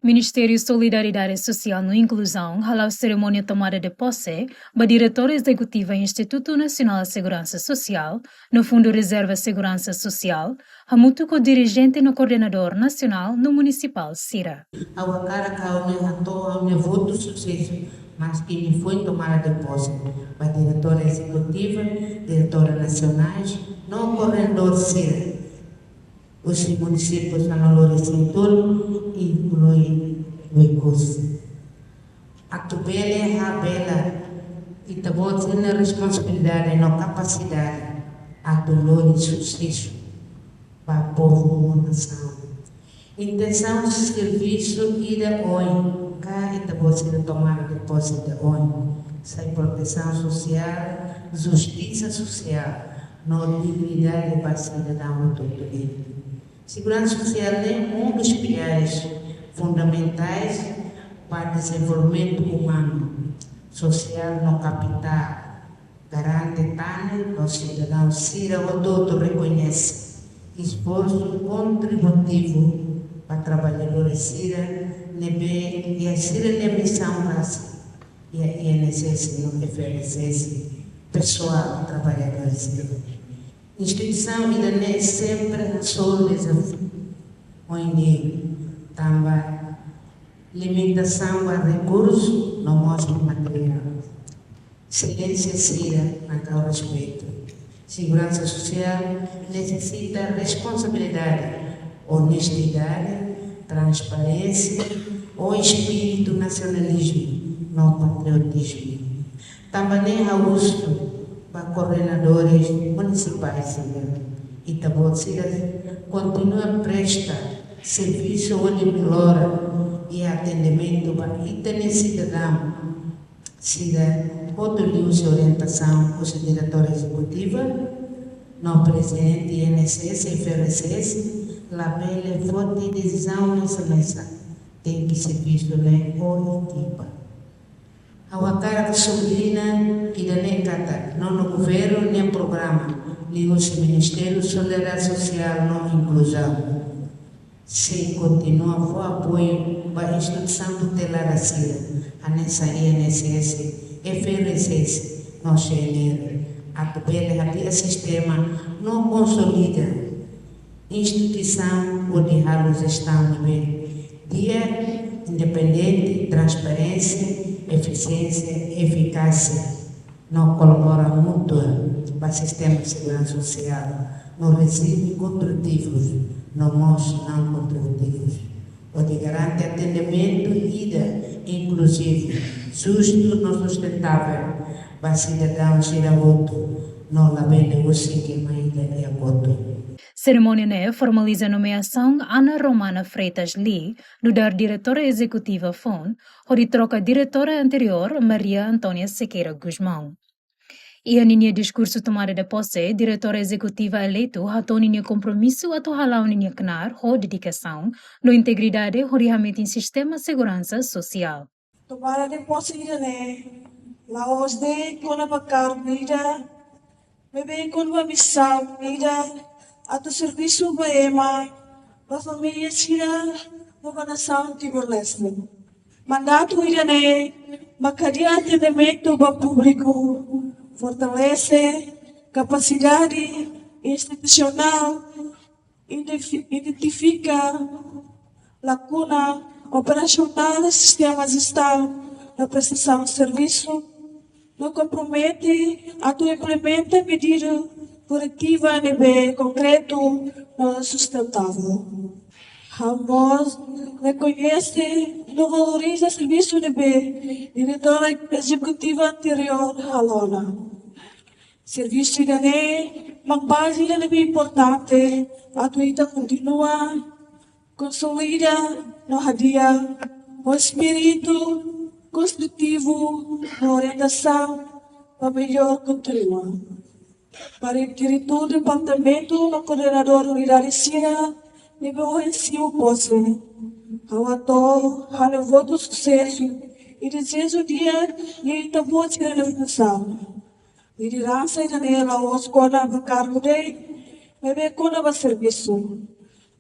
Ministério Solidariedade Social e Inclusão halau cerimônia tomada de posse da diretora executiva Instituto Nacional de Segurança Social, no Fundo Reserva Segurança Social, hamutu com dirigente no coordenador nacional no Municipal Sira. A cara que eu me voto sucesso, mas que me foi tomada de posse a diretora executiva, diretora nacionais, não coordenador Sira. Os municípios não lo ressentou e inclui o recurso. A tubele a bela e também tem a responsabilidade e a capacidade a dolor e sucesso para o povo e a nação. Intenção de serviço e de hoje, cá e também se tomar de posse de hoje, sem proteção social, justiça social, não dignidade para cidadão todo ele. Segurança social é um dos pilares fundamentais para o desenvolvimento humano, social no capital, garante tanto os cidadãos Sira o todo reconhece esforço contributivo para trabalhadores Sira e a Sira é missão raça e a INSS não oferece pessoal trabalhadores Sira. Instituição ainda é sempre só desafio, onde também limitação a recursos não mostra material. Silêncio Sira a tal respeito. Segurança social necessita responsabilidade, honestidade, transparência ou espírito nacionalismo, não patriotismo. Também há uso para coordenadores municipais e também continua a prestar serviço onde melhora e atendimento para itens cidadão. Outro de orientação com a diretora executiva, no presidente INSS e FRSS, a bela forte decisão nessa mesa tem que ser visto na equipa. A cara de sobrina que da nem cata, não no governo nem programa, nem o Ministério Solidariedade Social não inclusão. Se continua o apoio para a instituição tutelar da Sira, a nessa INSS, FRSS, não CNR, a tabela havia sistema não consolida, instituição onde ralos estão dia independente, transparência, eficiência, eficácia, não colabora muito para o sistema de segurança social, não recebe contributivos, não mostra não contributivos, onde garante atendimento inclusivo, justo, não sustentável, para cidadãos ir a voto, não lá bem o que ainda é a voto. Cerimônia né formaliza a nomeação Ana Romana Freitas Lee, no dar diretora executiva FON, onde troca a diretora anterior, Maria Antônia Sequeira Guzmão. E a linha discurso tomada de posse, diretora executiva eleito, ratou linha compromisso a tohalau linha knar, ou dedicação, no integridade e realmente em sistema de segurança social. Tomada de posse né, laos de kona bakar mida, bebe kona missão mida, atau serviço baema para família Sira para nação Timor-Leste. Mandato irane macaria atendimento para público, fortalece capacidade institucional, identifica lacuna operacional do sistema de Estado na prestação de serviço, não compromete a implementa medidas corretiva a nível concreto não sustentável. Ramos reconhece e valoriza o serviço de diretora executiva anterior Halona. Serviço de lei, uma base de importante, a tuita continua, consolida no radia, o espírito construtivo, a orientação para melhor continuar. Para o diretor do departamento, o coordenador unidade Sira, nível ensino posse, ao ator, ao voto sucesso, e desejo dia e também de realização. Liderança e janela, o escola do cargo de, bebê com o serviço.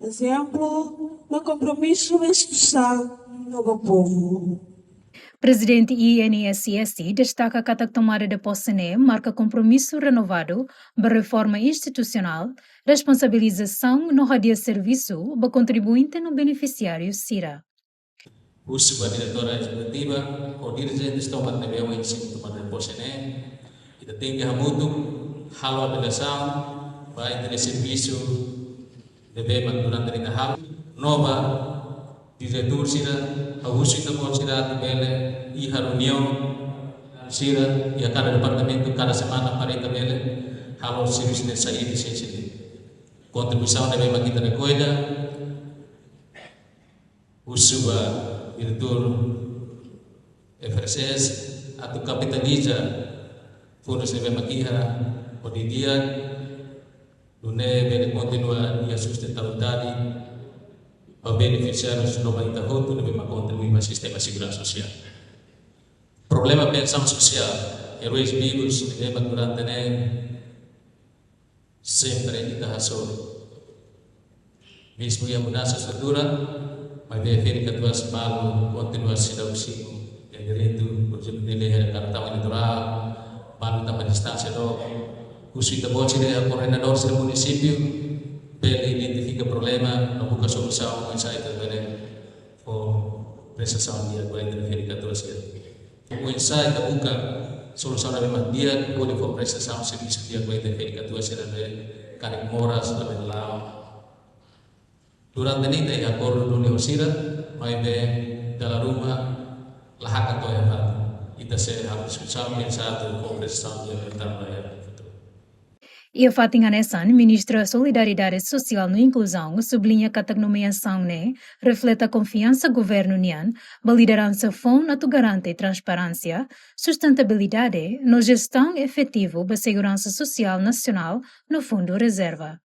Exemplo, no compromisso institucional, novo povo. Presidente INSS destaca que a tomada de posse marca compromisso renovado para reforma institucional, responsabilização no radia serviço para contribuinte no beneficiário CIRA. O diretora executiva, o dirigente estão mantendo o ensino tomada de posse e tem que hamudo halo avaliação vai ter serviço deve durante a halo nova diretor CIRA a uso da considerado bele e a reunião CIRA e a cada departamento cada semana para bele halo serviço de sair de ciência contribuição deve kita recolha o suba diretor FRCS atau capitaliza fundos deve maquiha o dia dune bele continua e sustentabilidade para beneficiários do Baita Roto deve contribuir para o sistema de segurança social. Problema pensão social, heróis vivos deve durante sempre kita hasol. Mesmo yang mudança estrutura, mas deve ver que tuas pago continua se dar o ciclo. É direito, por exemplo, dele é cartão eleitoral, pago também distância do curso de bolsa de coordenador do município. Ele identifica problema, não busca solução, mas aí também for prestação de agora da verificatura. O ensaio da busca solução da mesma dia, quando for prestação de serviço de agora da verificatura será de carinho moras também lá. Durante ini tem acordo do Neocira, mas bem da rumah lahak atau yang baru. Kita se harus discutir satu for prestação de verificatura. E a Fatinha Nessan, ministra da Solidariedade Social e Inclusão, sublinha que a nomeação reflete a confiança do governo Nian, a liderança FON a garante transparência, sustentabilidade, na gestão efetiva da segurança social nacional no Fundo Reserva.